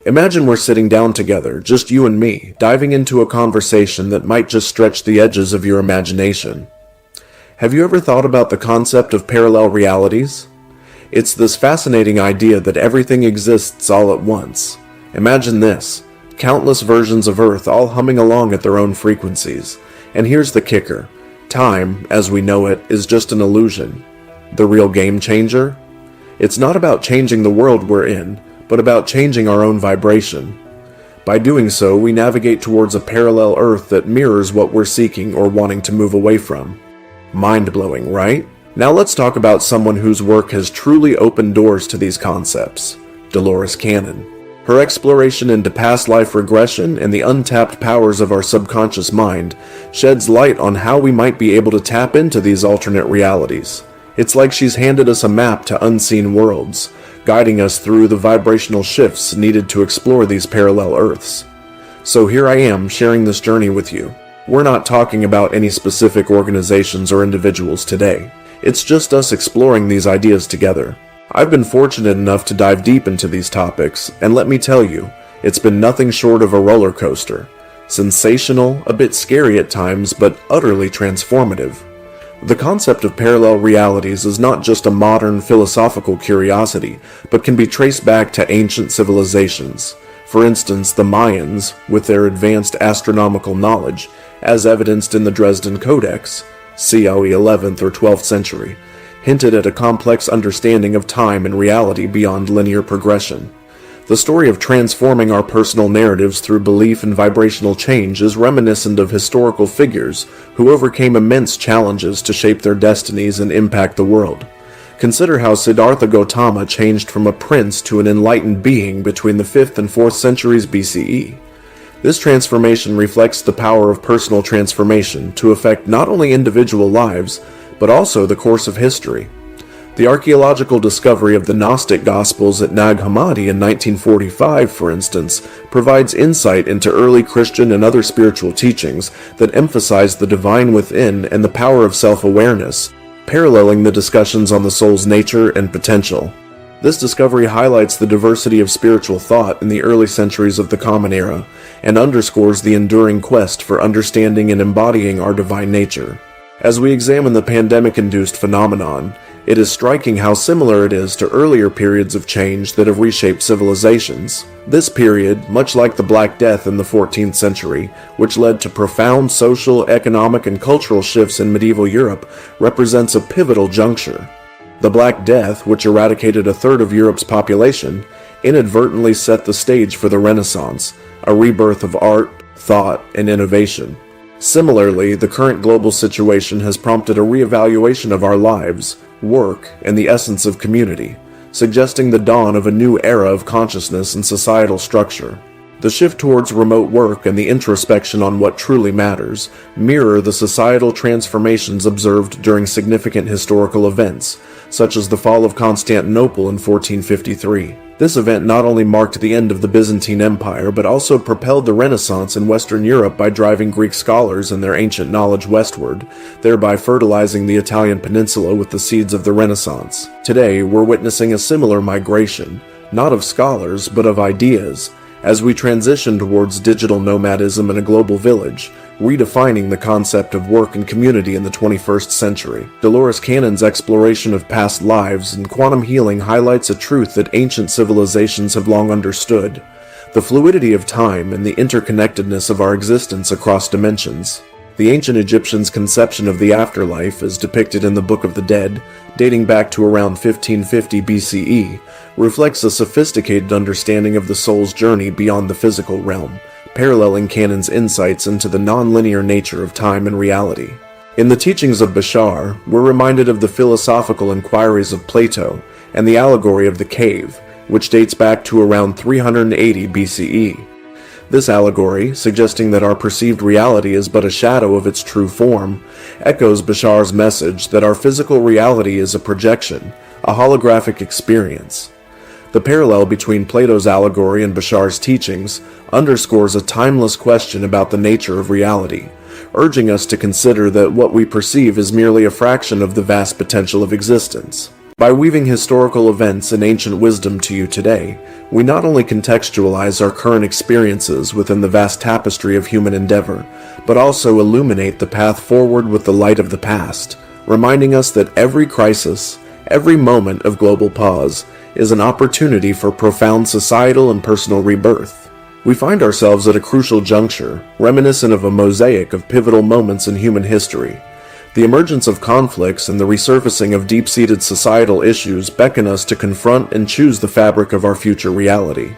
Imagine we're sitting down together, just you and me, diving into a conversation that might just stretch the edges of your imagination. Have you ever thought about the concept of parallel realities? It's this fascinating idea that everything exists all at once. Imagine this, countless versions of Earth all humming along at their own frequencies. And here's the kicker. Time, as we know it, is just an illusion. The real game changer? It's not about changing the world we're in, but about changing our own vibration. By doing so, we navigate towards a parallel Earth that mirrors what we're seeking or wanting to move away from. Mind-blowing, right? Now let's talk about someone whose work has truly opened doors to these concepts, Dolores Cannon. Her exploration into past life regression and the untapped powers of our subconscious mind sheds light on how we might be able to tap into these alternate realities. It's like she's handed us a map to unseen worlds, guiding us through the vibrational shifts needed to explore these parallel Earths. So here I am sharing this journey with you. We're not talking about any specific organizations or individuals today. It's just us exploring these ideas together. I've been fortunate enough to dive deep into these topics, and let me tell you, it's been nothing short of a roller coaster. Sensational, a bit scary at times, but utterly transformative. The concept of parallel realities is not just a modern philosophical curiosity, but can be traced back to ancient civilizations. For instance, the Mayans, with their advanced astronomical knowledge, as evidenced in the Dresden Codex, CE 11th or 12th century, hinted at a complex understanding of time and reality beyond linear progression. The story of transforming our personal narratives through belief and vibrational change is reminiscent of historical figures who overcame immense challenges to shape their destinies and impact the world. Consider how Siddhartha Gautama changed from a prince to an enlightened being between the 5th and 4th centuries BCE. This transformation reflects the power of personal transformation to affect not only individual lives, but also the course of history. The archaeological discovery of the Gnostic Gospels at Nag Hammadi in 1945, for instance, provides insight into early Christian and other spiritual teachings that emphasize the divine within and the power of self-awareness, paralleling the discussions on the soul's nature and potential. This discovery highlights the diversity of spiritual thought in the early centuries of the Common Era and underscores the enduring quest for understanding and embodying our divine nature. As we examine the pandemic-induced phenomenon, it is striking how similar it is to earlier periods of change that have reshaped civilizations. This period, much like the Black Death in the 14th century, which led to profound social, economic, and cultural shifts in medieval Europe, represents a pivotal juncture. The Black Death, which eradicated a third of Europe's population, inadvertently set the stage for the Renaissance, a rebirth of art, thought, and innovation. Similarly, the current global situation has prompted a reevaluation of our lives, work, and the essence of community, suggesting the dawn of a new era of consciousness and societal structure. The shift towards remote work and the introspection on what truly matters mirror the societal transformations observed during significant historical events, such as the fall of Constantinople in 1453. This event not only marked the end of the Byzantine Empire, but also propelled the Renaissance in Western Europe by driving Greek scholars and their ancient knowledge westward, thereby fertilizing the Italian peninsula with the seeds of the Renaissance. Today, we're witnessing a similar migration, not of scholars, but of ideas, as we transition towards digital nomadism in a global village, redefining the concept of work and community in the 21st century. Dolores Cannon's exploration of past lives and quantum healing highlights a truth that ancient civilizations have long understood: the fluidity of time and the interconnectedness of our existence across dimensions. The ancient Egyptians' conception of the afterlife, as depicted in the Book of the Dead, dating back to around 1550 BCE, reflects a sophisticated understanding of the soul's journey beyond the physical realm, paralleling Cannon's insights into the non-linear nature of time and reality. In the teachings of Bashar, we're reminded of the philosophical inquiries of Plato and the allegory of the cave, which dates back to around 380 BCE. This allegory, suggesting that our perceived reality is but a shadow of its true form, echoes Bashar's message that our physical reality is a projection, a holographic experience. The parallel between Plato's allegory and Bashar's teachings underscores a timeless question about the nature of reality, urging us to consider that what we perceive is merely a fraction of the vast potential of existence. By weaving historical events and ancient wisdom to you today, we not only contextualize our current experiences within the vast tapestry of human endeavor, but also illuminate the path forward with the light of the past, reminding us that every crisis, every moment of global pause, is an opportunity for profound societal and personal rebirth. We find ourselves at a crucial juncture, reminiscent of a mosaic of pivotal moments in human history. The emergence of conflicts and the resurfacing of deep-seated societal issues beckon us to confront and choose the fabric of our future reality.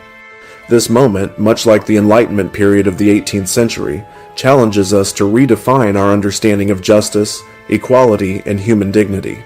This moment, much like the Enlightenment period of the 18th century, challenges us to redefine our understanding of justice, equality, and human dignity.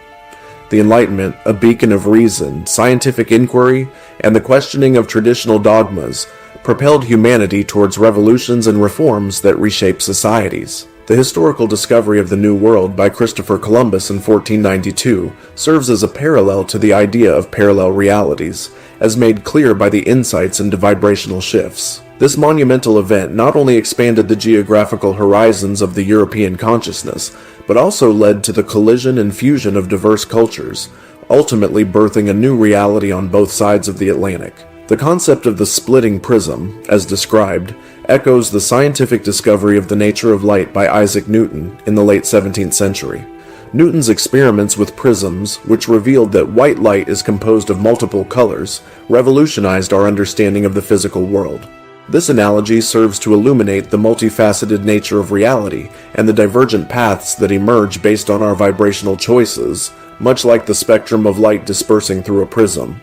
The Enlightenment, a beacon of reason, scientific inquiry, and the questioning of traditional dogmas, propelled humanity towards revolutions and reforms that reshaped societies. The historical discovery of the New World by Christopher Columbus in 1492 serves as a parallel to the idea of parallel realities, as made clear by the insights into vibrational shifts. This monumental event not only expanded the geographical horizons of the European consciousness, but also led to the collision and fusion of diverse cultures, ultimately birthing a new reality on both sides of the Atlantic. The concept of the splitting prism, as described, echoes the scientific discovery of the nature of light by Isaac Newton in the late 17th century. Newton's experiments with prisms, which revealed that white light is composed of multiple colors, revolutionized our understanding of the physical world. This analogy serves to illuminate the multifaceted nature of reality and the divergent paths that emerge based on our vibrational choices, much like the spectrum of light dispersing through a prism.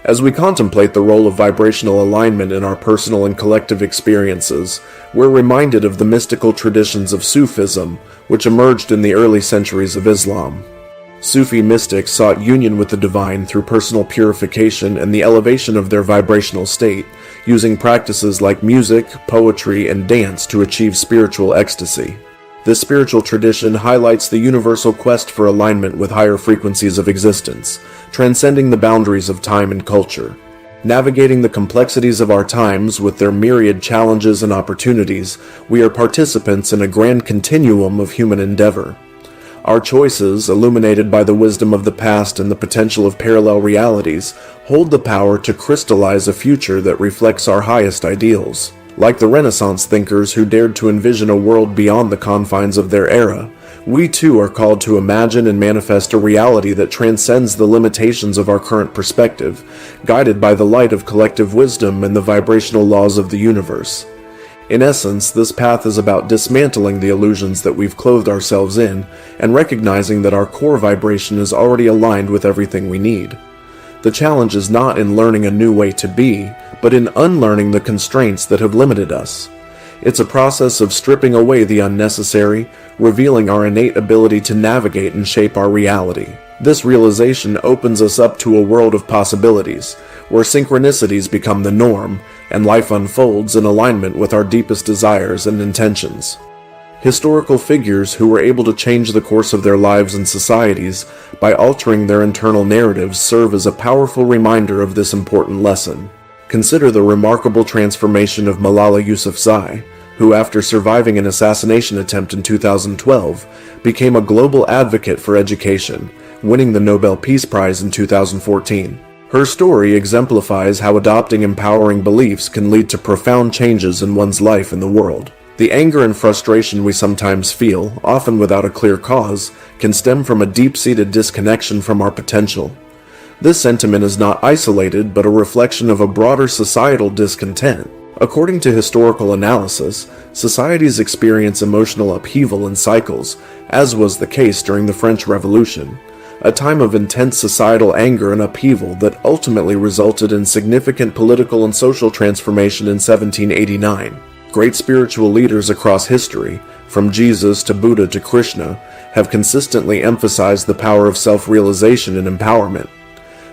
As we contemplate the role of vibrational alignment in our personal and collective experiences, we're reminded of the mystical traditions of Sufism, which emerged in the early centuries of Islam. Sufi mystics sought union with the divine through personal purification and the elevation of their vibrational state, using practices like music, poetry, and dance to achieve spiritual ecstasy. This spiritual tradition highlights the universal quest for alignment with higher frequencies of existence, transcending the boundaries of time and culture. Navigating the complexities of our times with their myriad challenges and opportunities, we are participants in a grand continuum of human endeavor. Our choices, illuminated by the wisdom of the past and the potential of parallel realities, hold the power to crystallize a future that reflects our highest ideals. Like the Renaissance thinkers who dared to envision a world beyond the confines of their era, we too are called to imagine and manifest a reality that transcends the limitations of our current perspective, guided by the light of collective wisdom and the vibrational laws of the universe. In essence, this path is about dismantling the illusions that we've clothed ourselves in and recognizing that our core vibration is already aligned with everything we need. The challenge is not in learning a new way to be, but in unlearning the constraints that have limited us. It's a process of stripping away the unnecessary, revealing our innate ability to navigate and shape our reality. This realization opens us up to a world of possibilities, where synchronicities become the norm, and life unfolds in alignment with our deepest desires and intentions. Historical figures who were able to change the course of their lives and societies by altering their internal narratives serve as a powerful reminder of this important lesson. Consider the remarkable transformation of Malala Yousafzai, who after surviving an assassination attempt in 2012, became a global advocate for education, winning the Nobel Peace Prize in 2014. Her story exemplifies how adopting empowering beliefs can lead to profound changes in one's life and the world. The anger and frustration we sometimes feel, often without a clear cause, can stem from a deep-seated disconnection from our potential. This sentiment is not isolated, but a reflection of a broader societal discontent. According to historical analysis, societies experience emotional upheaval in cycles, as was the case during the French Revolution, a time of intense societal anger and upheaval that ultimately resulted in significant political and social transformation in 1789. Great spiritual leaders across history, from Jesus to Buddha to Krishna, have consistently emphasized the power of self-realization and empowerment.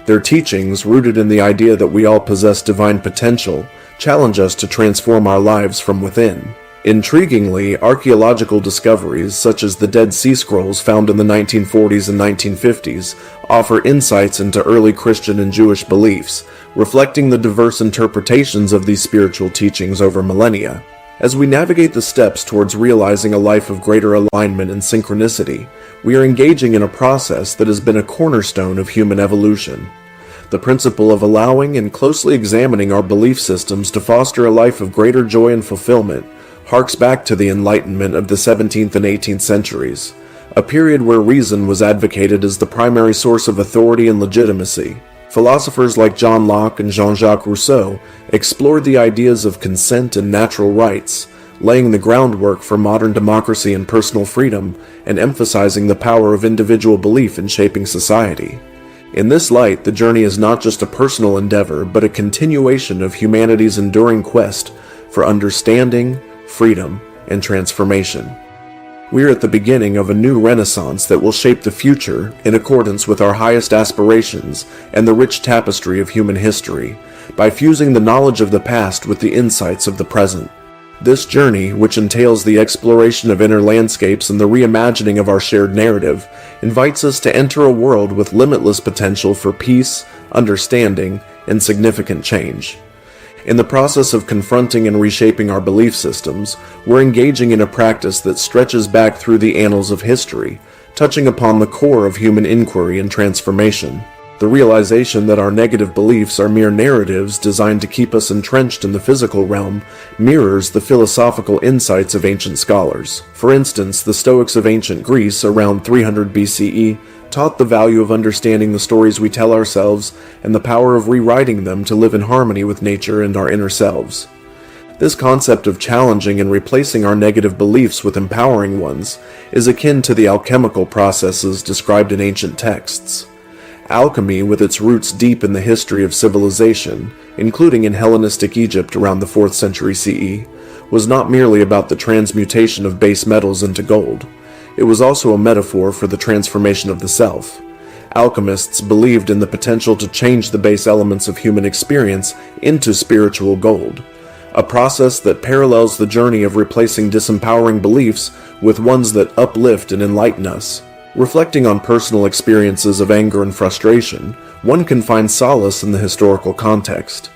Their teachings, rooted in the idea that we all possess divine potential, challenge us to transform our lives from within. Intriguingly, archaeological discoveries such as the Dead Sea Scrolls found in the 1940s and 1950s offer insights into early Christian and Jewish beliefs, reflecting the diverse interpretations of these spiritual teachings over millennia. As we navigate the steps towards realizing a life of greater alignment and synchronicity, we are engaging in a process that has been a cornerstone of human evolution. The principle of allowing and closely examining our belief systems to foster a life of greater joy and fulfillment harks back to the Enlightenment of the 17th and 18th centuries, a period where reason was advocated as the primary source of authority and legitimacy. Philosophers like John Locke and Jean-Jacques Rousseau explored the ideas of consent and natural rights, laying the groundwork for modern democracy and personal freedom, and emphasizing the power of individual belief in shaping society. In this light, the journey is not just a personal endeavor, but a continuation of humanity's enduring quest for understanding, freedom, and transformation. We are at the beginning of a new renaissance that will shape the future in accordance with our highest aspirations and the rich tapestry of human history, by fusing the knowledge of the past with the insights of the present. This journey, which entails the exploration of inner landscapes and the reimagining of our shared narrative, invites us to enter a world with limitless potential for peace, understanding, and significant change. In the process of confronting and reshaping our belief systems, we're engaging in a practice that stretches back through the annals of history, touching upon the core of human inquiry and transformation. The realization that our negative beliefs are mere narratives designed to keep us entrenched in the physical realm mirrors the philosophical insights of ancient scholars. For instance, the Stoics of ancient Greece around 300 BCE taught the value of understanding the stories we tell ourselves and the power of rewriting them to live in harmony with nature and our inner selves. This concept of challenging and replacing our negative beliefs with empowering ones is akin to the alchemical processes described in ancient texts. Alchemy, with its roots deep in the history of civilization, including in Hellenistic Egypt around the 4th century CE, was not merely about the transmutation of base metals into gold. It was also a metaphor for the transformation of the self. Alchemists believed in the potential to change the base elements of human experience into spiritual gold, a process that parallels the journey of replacing disempowering beliefs with ones that uplift and enlighten us. Reflecting on personal experiences of anger and frustration, one can find solace in the historical context.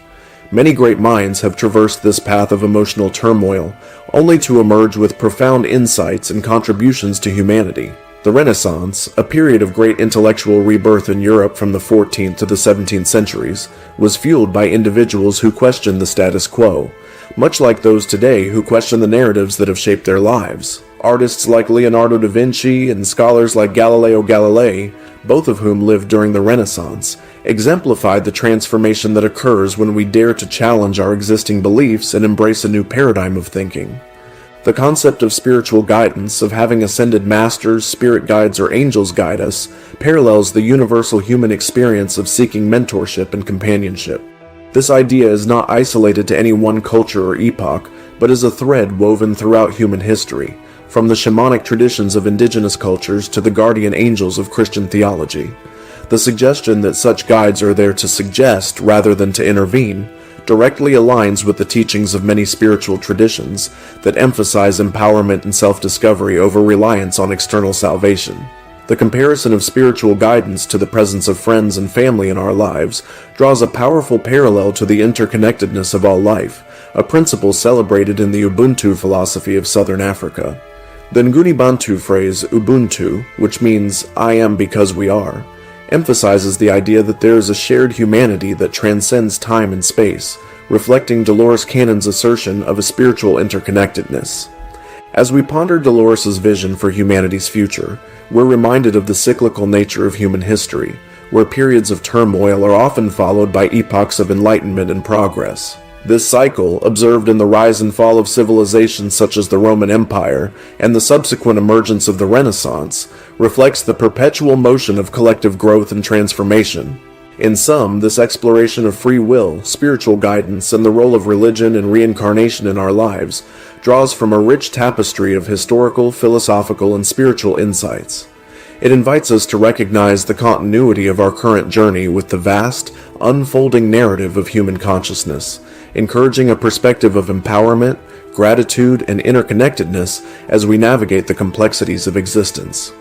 Many great minds have traversed this path of emotional turmoil, only to emerge with profound insights and contributions to humanity. The Renaissance, a period of great intellectual rebirth in Europe from the 14th to the 17th centuries, was fueled by individuals who questioned the status quo, much like those today who question the narratives that have shaped their lives. Artists like Leonardo da Vinci and scholars like Galileo Galilei, both of whom lived during the Renaissance, exemplified the transformation that occurs when we dare to challenge our existing beliefs and embrace a new paradigm of thinking. The concept of spiritual guidance, of having ascended masters, spirit guides, or angels guide us, parallels the universal human experience of seeking mentorship and companionship. This idea is not isolated to any one culture or epoch, but is a thread woven throughout human history, from the shamanic traditions of indigenous cultures to the guardian angels of Christian theology. The suggestion that such guides are there to suggest rather than to intervene directly aligns with the teachings of many spiritual traditions that emphasize empowerment and self-discovery over reliance on external salvation. The comparison of spiritual guidance to the presence of friends and family in our lives draws a powerful parallel to the interconnectedness of all life, a principle celebrated in the Ubuntu philosophy of Southern Africa. The Nguni Bantu phrase Ubuntu, which means "I am because we are," emphasizes the idea that there is a shared humanity that transcends time and space, reflecting Dolores Cannon's assertion of a spiritual interconnectedness. As we ponder Dolores' vision for humanity's future, we're reminded of the cyclical nature of human history, where periods of turmoil are often followed by epochs of enlightenment and progress. This cycle, observed in the rise and fall of civilizations such as the Roman Empire and the subsequent emergence of the Renaissance, reflects the perpetual motion of collective growth and transformation. In sum, this exploration of free will, spiritual guidance, and the role of religion and reincarnation in our lives draws from a rich tapestry of historical, philosophical, and spiritual insights. It invites us to recognize the continuity of our current journey with the vast, unfolding narrative of human consciousness, encouraging a perspective of empowerment, gratitude, and interconnectedness as we navigate the complexities of existence.